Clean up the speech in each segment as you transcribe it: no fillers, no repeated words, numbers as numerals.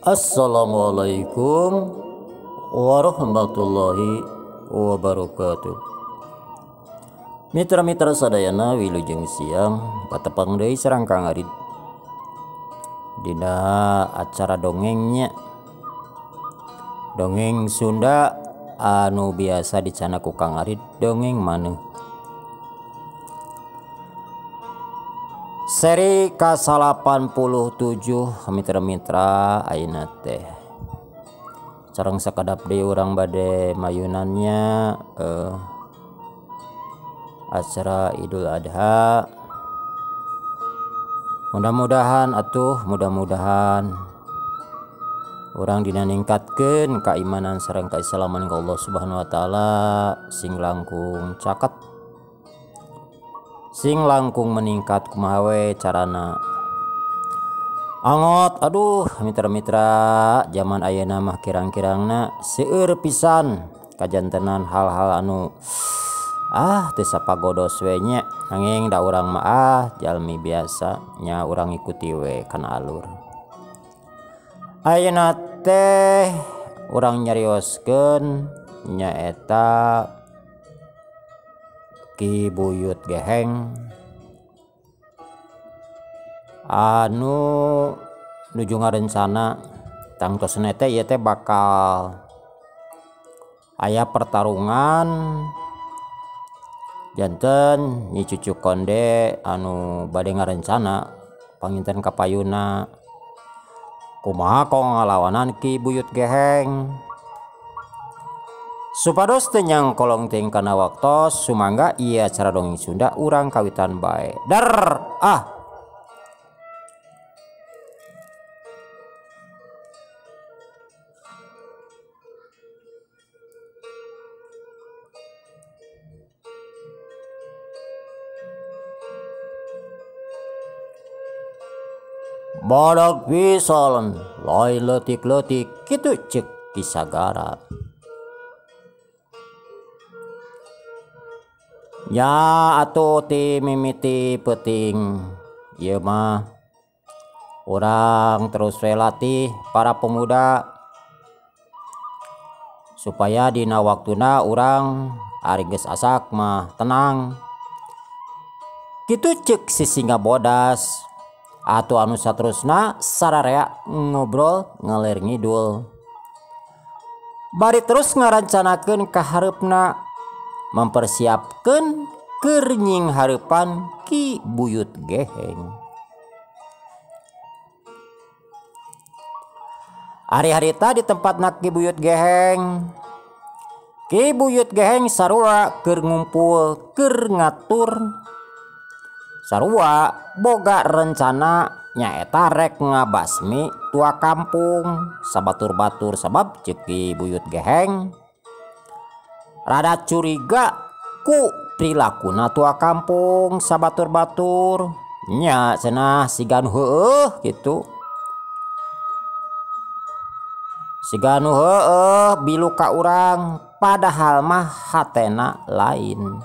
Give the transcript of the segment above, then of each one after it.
Assalamualaikum warahmatullahi wabarakatuh. Mitra-mitra sadayana wilujeng siang patepang deui sareng Kang Arid dina acara dongengnya dongeng Sunda anu biasa dicana ku Kang Arid dongeng maneh seri ke-87 mitra-mitra ayeuna teh sareng sakadap deui urang bade mayunannya acara Idul Adha. Mudah-mudahan orang dina ningkatkeun keimanan sareng keislaman ka Allah Subhanahu wa taala sing langkung caket sing langkung meningkat kumaha we carana angot. Aduh mitra-mitra zaman ayeuna mah kirang-kirangna seueur pisan kajantenan hal-hal anu teu sapagodos we nya nanging da urang mah jalmi biasa nya urang ikuti we kana alur. Ayeuna teh urang nyarioskeun nyaeta Ki Buyut Geheng anu nuju ngarencana tangtosna teh ieu teh bakal aya pertarungan janten Nyi Cucu Konde anu bade ngarencana panginten kapayuna kumaha kok ngalawanan Ki Buyut Geheng. Supados teu nyangkolong teuing kana waktos sumangga ieu acara dongeng Sunda urang kawitan bae. Badak pisan lain leutik-leutik kitu ceuk Ki Sagara. Ya atuh ti mimiti peuting ieu mah urang terus we latih para pemuda supaya dina waktuna urang ari geus asak mah tenang kitu ceuk si Singa Bodas. Atuh anu saterusna sararea ngobrol ngaler ngidul bari terus ngarancanakeun ka hareupna mempersiapkeun keur nying hareupan Ki Buyut Geheng. Ari harita di tempatna Ki Buyut Geheng, Ki Buyut Geheng sarua keur ngumpul keur ngatur sarua boga rencana nyaeta rek ngabasmi tua kampung sabatur-batur sabab ceuk Ki Buyut Geheng rada curiga ku prilakuna tua kampung sabatur-batur nya cenah siga nu heueuh kitu siga nu heueuh bilu ka urang padahal mah hatena lain.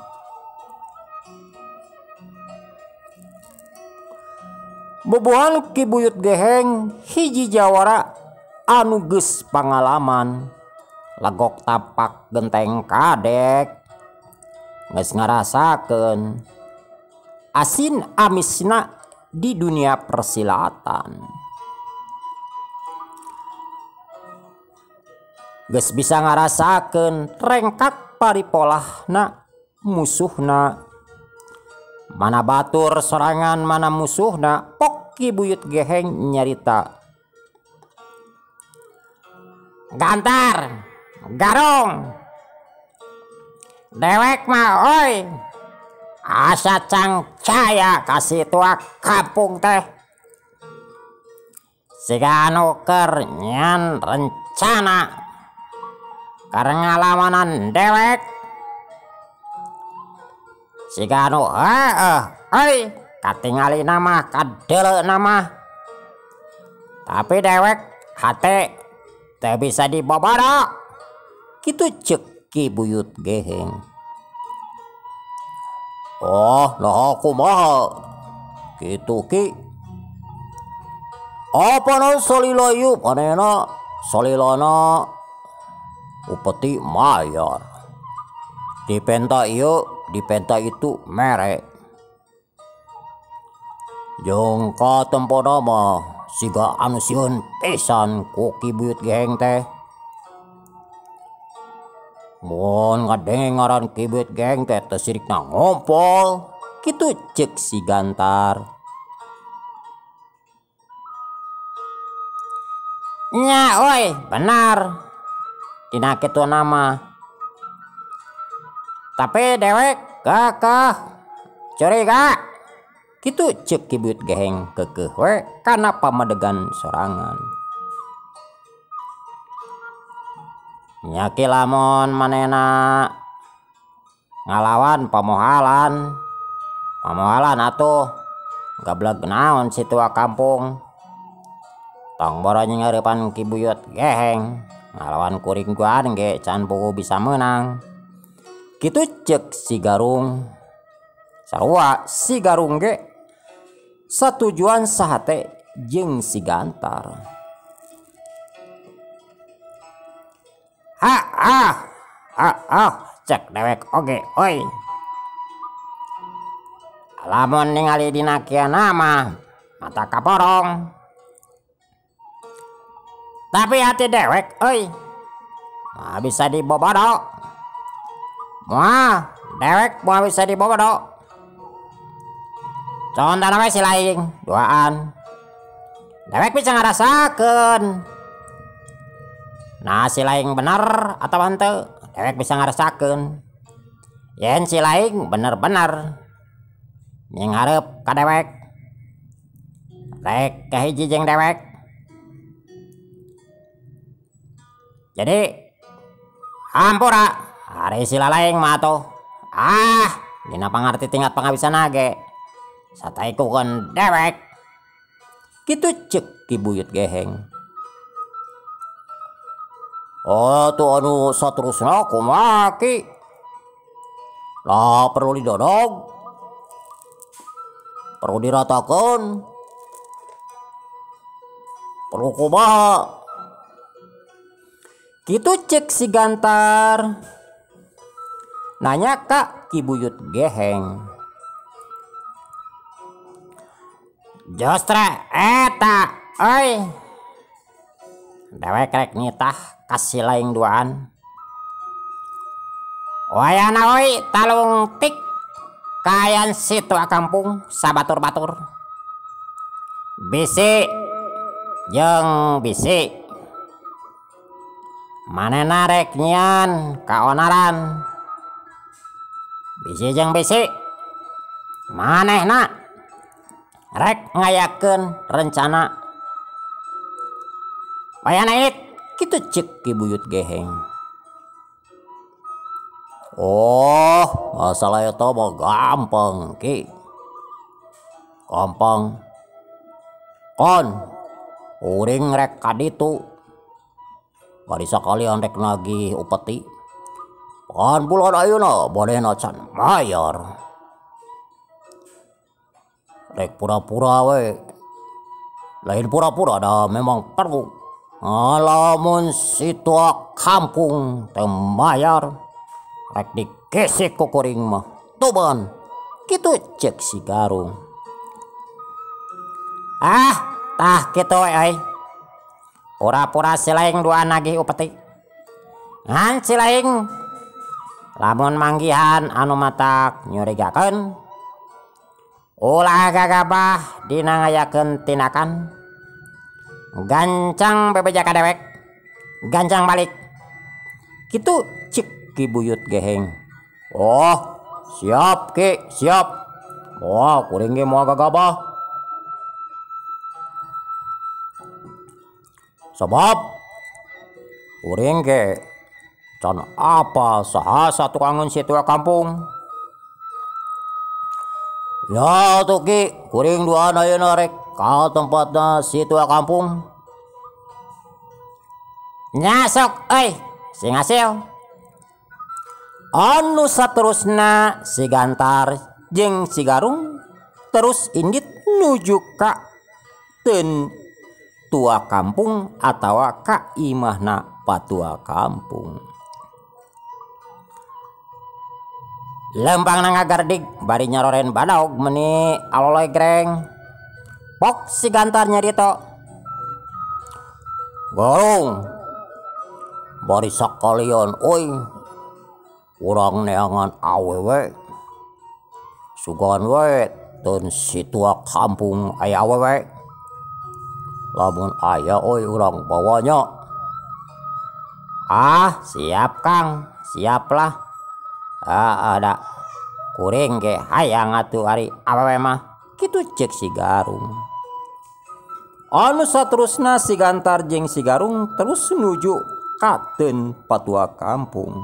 Bobohan Ki Buyut Geheng hiji jawara anu geus pangalaman legok tapak genteng kadek geus ngarasakeun asin amisna di dunia persilatan geus bisa ngarasakeun rengkak paripolahna musuhna mana batur sorangan mana musuhna. Pok Ki Buyut Geheng nyarita Gantar Garung dewek mah oi asa cangcaya kasih tua kampung teh siga anu keur nyan rencana karena ngalamanan dewek siga anu oi katingali nama kadele nama tapi dewek hate teu bisa diboboro kitu ceuk Ki Buyut Geheng. Oh nah kumaha kitu Ki Apa non solilo ieu panena solilona upeti mayar. Dipenta ieu dipenta itu mere. Jeung katempona mah siga anu sieun pisan ku Ki Buyut Geheng teh. Mun ngadenge ngaran Ki Buyut Geheng teh teu sirikna ngompol, kitu ceuk si Gantar. Nya oi, benar. Dina kitu nama. Tapi dewek kekeh curiga. Kitu ceuk Ki Buyut Geheng kekeh we kana pamadegan sorangan. Nya ki lamun manehna ngalawan pamohalan atuh gablag naon si tua kampung. Tong boronyeng ngeurepan Ki Buyut Geheng ngalawan kuring guan ge can puguh bisa meunang. Kitu ceuk si Garung. Sarua si Garung ge satujuan sahate jeung si Gantar. Cek dewek oge oi. Lamun ningali dina kieu mah mata kaporong. Tapi hati dewek oi. Moal bisa dibobodo. Moal bisa dibobodo. Contona we si Laing duaan. Dewek bisa ngarasakeun. Nah si Laing bener atau henteu, dewek bisa ngarasakeun. Yen si Laing bener-bener nyenghareup ka dewek. Rek kahiji jeung dewek. Jadi hampura hari si Laing mah atuh. Dina pangarti tingkat pangabisana ge sataikukeun dewek. Kitu ceuk Ki Buyut Geheng. Tuh anu saterusna kumaha Ki? Lah perlu didodog, perlu diratakeun, perlu kumaha? Kitu ceuk si Gantar. Nanya ka Ki Buyut Geheng. Jostre eta oi. Dewek rek nitah kasih Laing duaan. Wayana oi talung tik kayan si tua kampung sabatur-batur. Bisi jeung bisi. Manehna rek nyian kaonaran. Bisi jeung bisi. Manehna rek ngayakeun rencana. Wayana ieu kitu ceuk Ki Buyut Geheng. Masalah eta mah gampang Ki. Gampang. Kon uring rek ka ditu. Bari sakalian rek nagih upeti. Pan bulan ayeuna bodena can mayar. Rek pura-pura we. Lain pura-pura dah memang perlu. Lamun si tua kampung teu mayar rek dikesek ku kuring mah toban. Kitu ceuk si Garung. Tah kitu we euy. Pura-pura si Laing duaan nagih upeti. Ngan si Laing lamun manggihan anu matak nyurigakeun ulah gagabah dina ngayakeun tindakan. Gancang bebeja ka dewek, gancang balik. Kitu ceuk Ki Buyut Geheng. Siap Ki, siap. Kuring ge moal gagabah. Sabab kuring ge can apa sahasa tukangeun si tua kampung. Ya tuh Ki, kuring duaan ayeuna rek ka tempatna si tua kampung. Nyasok euy si ngasil. Anu saterusna si Gantar jeung si Garung terus indit nuju ka tua kampung atawa ka imahna patua kampung. Lempang ngagardig bari nyaroren badaog meni aloloy greng. Pok si Gantar nyarito. Garung bari sakalian oi urang neangan awewe sugan we tun si tua kampung aya awewe lamun aya oi urang bawanya. Siap Kang, siap lah. Ada kuring ge hayang atuh ari awewe mah kitu cek si Garung. Anu saterusna si Gantar jeung si Garung terus nuju katen patua kampung.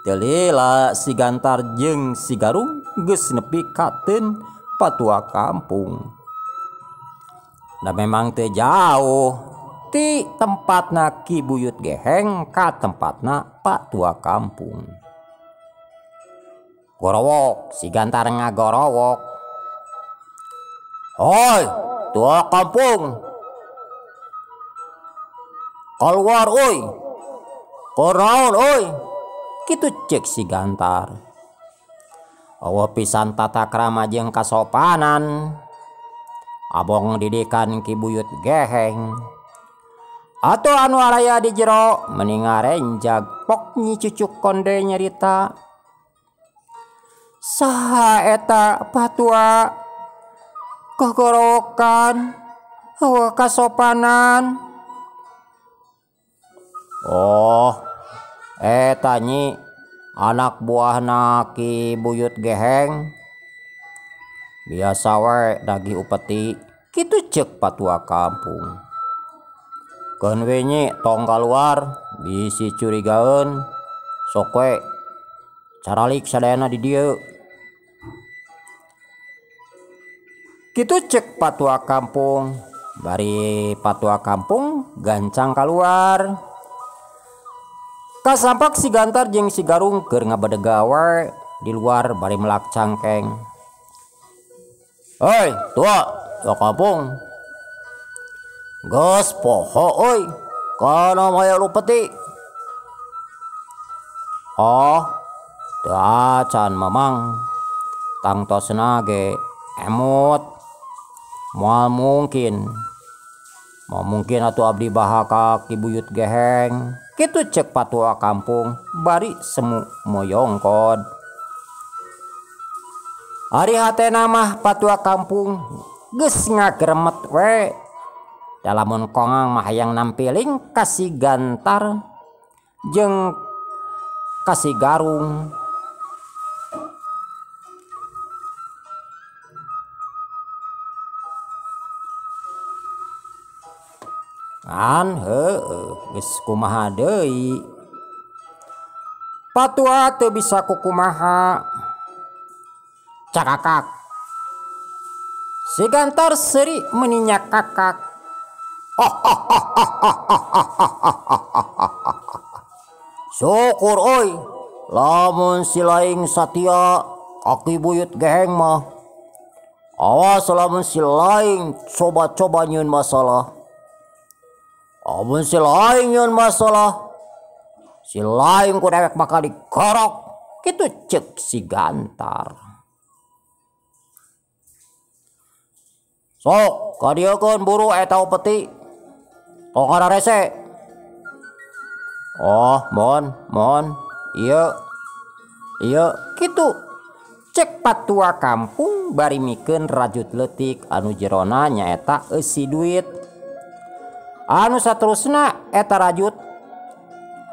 Telela si Gantar jeung si Garung geus nepi katen patua kampung. Da memang teu jauh ti tempatna Ki Buyut Geheng ka tempatna patua kampung. Gorowok si Gantar ngagorowok. Hoi tua kampung, keluar oi, koraon oi, kitu cek si Gantar. Awa pisan tata krama jeung kasopanan abong didikan Ki Buyut Geheng. Atau anu araya di jero mending ngarenjag pok nyi cucuk konde nyerita. Saha eta patua kegorowokan hawa kasopanan. Eta nyi anak buahna Ki Buyut Geheng. Biasa we dagi upeti kitu cek patua kampung. Keun we nyi tong kaluar bisi curigaeun sok we caralik sadayana di dieu. Kitu cek patua kampung. Bari patua kampung gancang keluar. Kasampak si Gantar jeung si Garung keur ngabadega we di luar bari melak cangkeng. Hei tua kampung, geus poho oi kana maya lupeti. Teu acan mamang tangtosna ge emut. Moal mungkin atuh abdi baha ka Ki Buyut Geheng. Kitu cek patua kampung bari semu moyongkod. Ari hatena mah patua kampung geus ngagremet we. Dalamun kongang mah hayang nampiling ka si Gantar jeung ka si Garung. Geus kumaha deui. Patua teu bisa kukumaha. Cakakak. Si Gantar seuri meninya kakak. Syukur oi lamun si laing satia Ki Buyut Geheng mah. Awas lamun si laing coba-coba nyieun masalah. Amun si laing nyieun masalah, si laing ku dewek bakal digorok. Kitu cek si Gantar. Sok kadiekeun buru eta upeti. Tong rese. Mon. Iya kitu cek patua kampung bari mikeun rajut leutik anu jerona nyaeta eusi duit. Anu saterusna eta rajut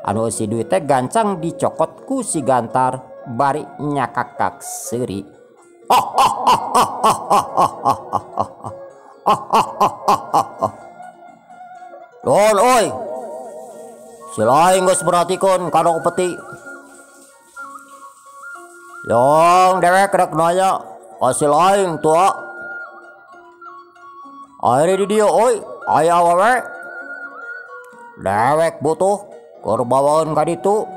anu eusi duit teh gancang dicokot ku si Gantar bari nyakakak seuri. Lon oi si laing geus beratikeun kana upeti. Yang dewek rek nanya ka si laing tua. Akhirnya di dieu oi aya awewe. Dewek butuh keur bawaeun ka ditu.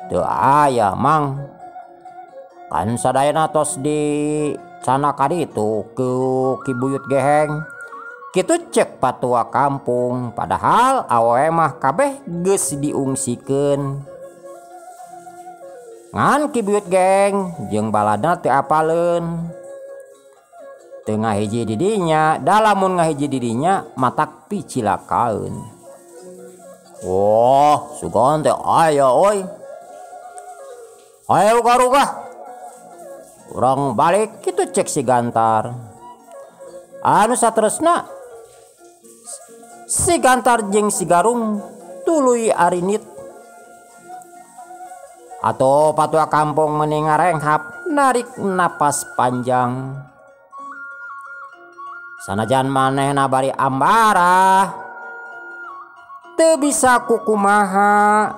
Teu aya mang. Kan sadayana tos di sana kaditu ke Kibuyut Geheng. Kitu cek patua kampung, padahal awewe mah kabeh geus diungsikeun. Ngan Kibuyut Geheng jeung baladna teu apaleun. Teu ngahiji didinya, da lamun ngahiji didinya matak picilakaeun. Wah, sugan teh aya oi. Ayo uga-uga. Urang balik kitu cek si Gantar. Anu saterusna si Gantar jeung si Garung tuluy arinit. Atau patua kampung mending ngarenghap narik napas panjang. Sanajan manehna bari ambarah teu bisa kukumaha.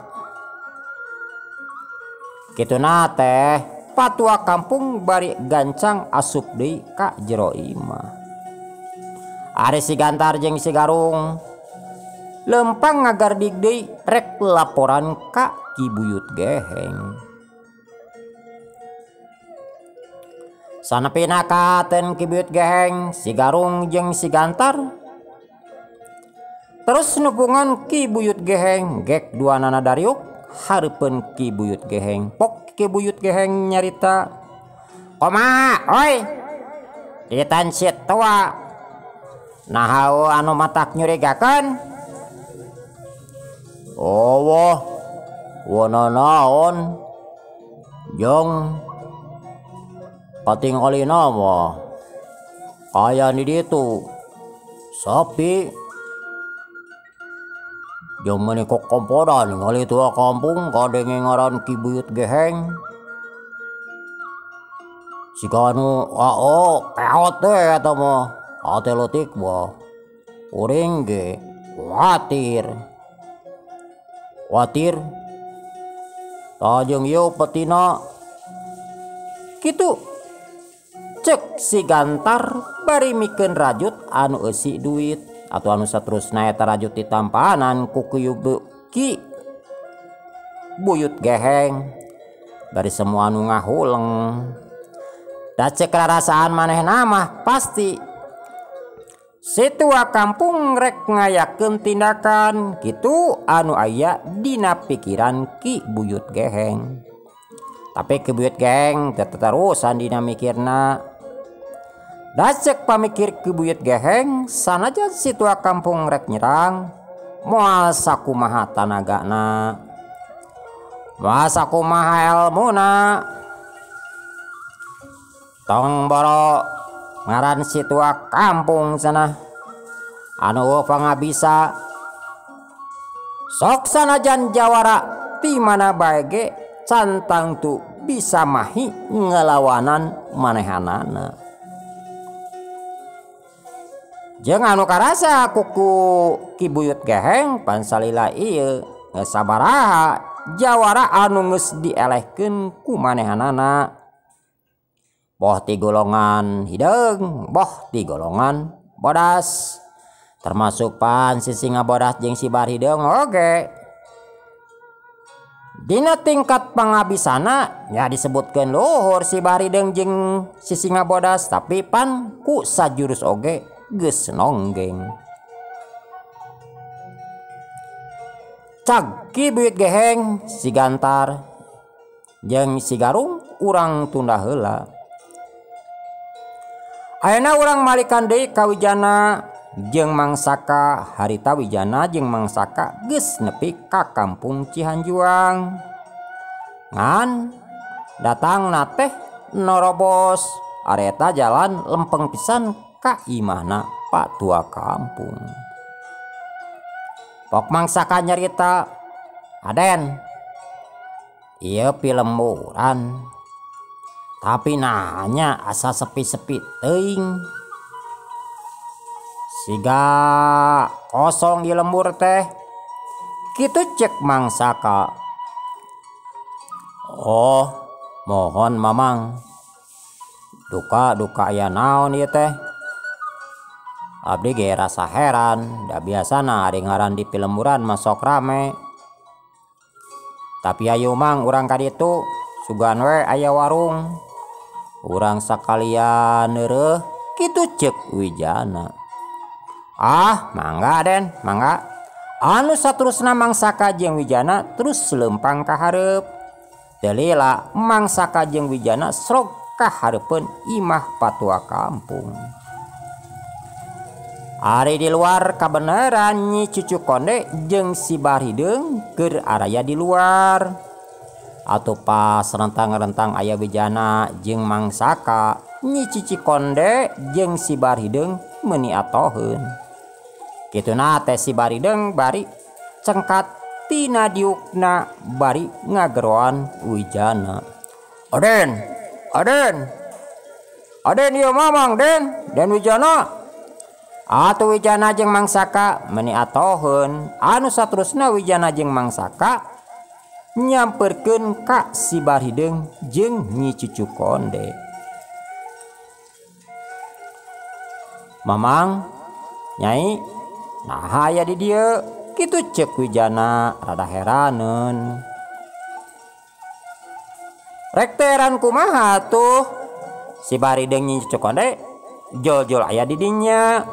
Kituna teh patua kampung bari gancang asup deui ka jero imah. Ari si Gantar jeung si Garung lempang ngagardig deui rek laporan ka Kibuyut Geheng. Sanepina ka ten Kibuyut Geheng, si Garung jeung si Gantar terus nepungan Kibuyut Geheng gek duanana dariuk hareupeun Kibuyut Geheng. Pok Kibuyut Geheng nyarita, "Kumaha oi? Ditan si tua naha anu matak nyurigakeun?" "Oh wah, wana naon? Jeung patinggalina mah aya di ditu sapi. Jeung meuni kok kompodan ngali tua kampung kadenge ngaran Kibuyut Geheng. Sika anu peot teh eta mah ate leutik mah. Uring ge watir. Ta jeung ieu petina." Kitu cek si Gantar bari mikeun rajut anu eusi duit. Atau anu saterusna eta rajut ditampanan ku Kibuyut Geheng. Dari semua anu ngahuleng. Da cek rarasaan manehna mah pasti si tua kampung rek ngayakeun tindakan kitu anu aya dina pikiran Kibuyut Geheng. Tapi Kibuyut Geheng teu teterusan dina mikirna. Da cek pamikir Kibuyut Geheng, sanajan si tua kampung rek nyerang, moal sakumaha tanagana, moal sakumaha elmuna. Tong boro ngaran si tua kampung sana anu pangabisa. Sok sanajan jawara ti mana bae ge cantang tu bisa mahi ngelawanan manehanana. Jeung anu karasa kuku Kibuyut Geheng pan salila ieu geus sabaraha jawara anu geus dielehkeun ku manehanana. Boh ti golongan hideung, boh ti golongan bodas. Termasuk pan si singa bodas jeung si bar hideung oge. Dina tingkat pangabisana nya disebutkeun luhur si bar hideung jeung si singa bodas, tapi pan ku sajurus oge geus nonggeng. Cag Kibuyut Geheng, si Gantar jeung si Garung urang tunda heula. Ayeuna urang malikan deui ka Wijana jeung mangsaka harita Wijana jeung mangsaka geus nepi ka kampung Cihanjuang. Ngan datangna teh norobos areta jalan lempeng pisan ka imahna Pak Tua Kampung. Pok mangsaka nyarita, "Aden, ieu pilemburan. Tapi nanya asa sepi-sepi teuing. Siga kosong di lembur teh." Kitu cek mangsaka. "Oh, mohon mamang. Duka aya naon ieu teh? Abdi ge rasa heran, da biasana ari ngaran di pilemburan masok rame. Tapi ayo mang urang ka ditu sugan we aya warung. urang sakalian neureuh kitu ceuk Wijana. Ah mangga Den mangga. Anu saterusna Mang Saka jeung Wijana terus lempang ka hareup. Teu lila Mang Saka jeung Wijana srog ka hareupeun imah patua kampung. Ari di luar kabeneran Nyi Cucu Konde jeung si Barhideung keur araya di luar. Atuh pas rentang-rentang aya Wijana jeung Mang Saka, Nyi Cici Konde jeung si Barhideung meuni atoheun. Kituna teh si Barhideung bari cengkat tina diukna bari ngageroan Wijana. Aden, Aden, Aden ieu mamang Den Wijana. Atuh Wijana jeung Mang Saka meuni atoheun. Anu saterusna Wijana jeung Mang Saka nyamperkeun ka si Barhideung jeung Nyi Cucu Konde. Mamang, Nyai, nah aya di dieu? Kitu ceuk Wijana rada heraneun. Rek teran kumaha tuh? Si Barhideung Nyi Cucu Konde jol-jol aya di dinya.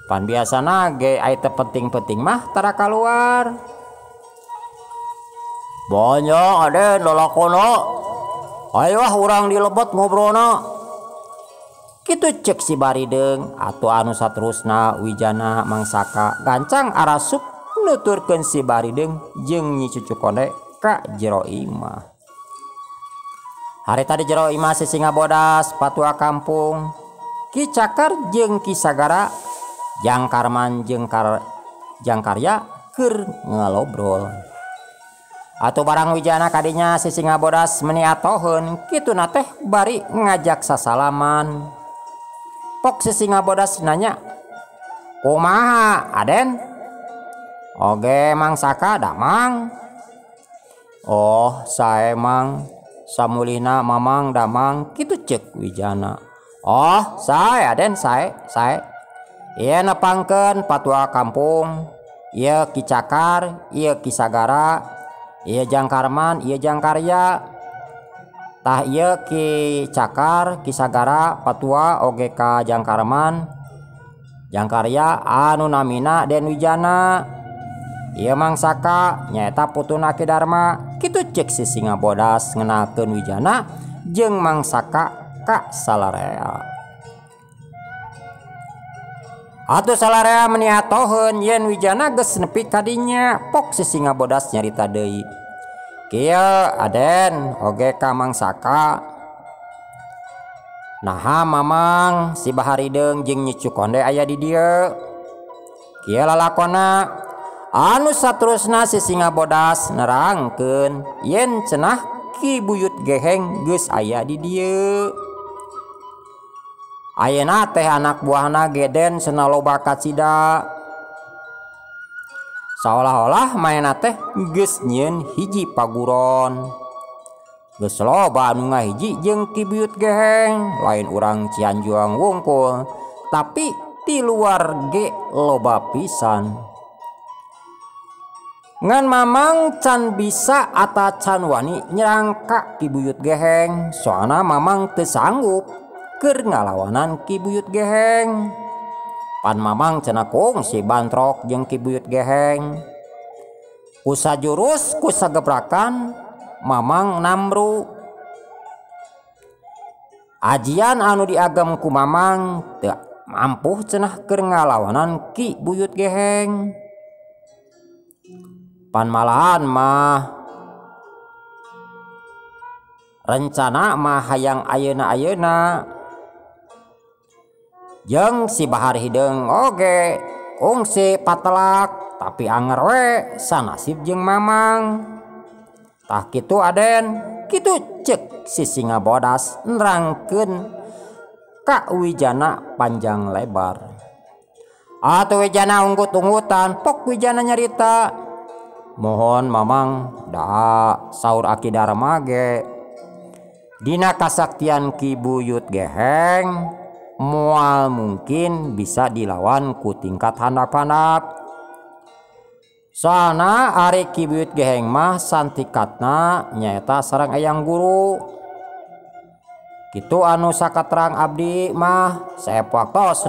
Pan biasana ge aya teu penting-penting mah tara kaluar. Banyak Aden lalakono. Ayo urang dilebet ngobrolna. Kitu ceuk si Barhideung. Atuh anu saterusna Wijana Mang Saka gancang arasup nuturkeun si Barhideung jeung Nyi Cucu Konde ka jero imah. Harita di jero imah si Singa Bodas patua kampung, Ki Cakar jeung Ki Sagara, Jang Karman jeung Jang Karya keur ngalobrol. Atuh barang Wijana kadinya si Singa Bodas meuni atoheun, kituna teh bari ngajak sasalaman. Pok si Singa Bodas nanya, "Kumaha Aden?" "Oge Mang Saka damang." "Oh sae Mang, samulihna mamang damang," kitu ceuk Wijana. "Oh sae Aden sae. Ieu nepangkeun patua kampung, ieu Ki Cakar, ieu Ki Sagara, ieu Jang Karman, ieu Jang Karya. Tah ieu Ki Cakar, Ki Sagara patua oge ka Jang Karman, Jang Karya anu namina Den Wijana. Ieu Mang Saka nyaeta putuna Ki Darma." Kitu ceuk si Singa Bodas ngenalkeun Wijana jeung Mang Saka ka salarea. Atuh salarea meuni atoheun yen Wijana geus nepi ka dinya. Pok si Singa Bodas nyarita deui, "Kieu Aden oge ka Mang Saka. Naha mamang si Barhideung jeung Nyi Cucu Konde aya di dieu. Kieu lalakonna." Anu saterusna si Singa Bodas nerangkeun yen cenah Ki Buyut Geheng geus aya di dieu. Ayeuna teh anak buahna Geden cenah loba kacida. Saolah-olah maena teh geus nyieun hiji paguron. Geus loba anu ngahiji jeung Ki Buyut Geheng, lain urang Cianjuang wungkul, tapi ti luar ge loba pisan. Ngan mamang can bisa ata can wani nyerang ka Ki Buyut Geheng, soalna mamang teu sanggup keur ngalawanan Ki Buyut Geheng. Pan mamang cenah kungsi bantrok jeung Ki Buyut Geheng. Ku sajurus ku sagebrakan mamang namru. Ajian anu diagem ku mamang teu mampuh cenah keur ngalawanan Ki Buyut Geheng. Pan malahan mah rencana mah hayang ayeuna-ayeuna jeung si Barhideung oge kungsi patelak, tapi anger we sanasib jeung mamang. Tah kitu Aden, kitu ceuk si Singa Bodas nerangkeun ka Wijana panjang lebar. Atuh Wijana unggut-unggutan, pok Wijana nyarita, "Mohon mamang da saur Aki Darma ge dina kasaktian Ki Buyut Geheng moal mungkin bisa dilawan ku tingkat handap-handap. Soalna ari Ki Buyut Geheng mah santikatna nyaeta sareng eyang guru. Gitu anu sakaterang abdi mah saya waktos.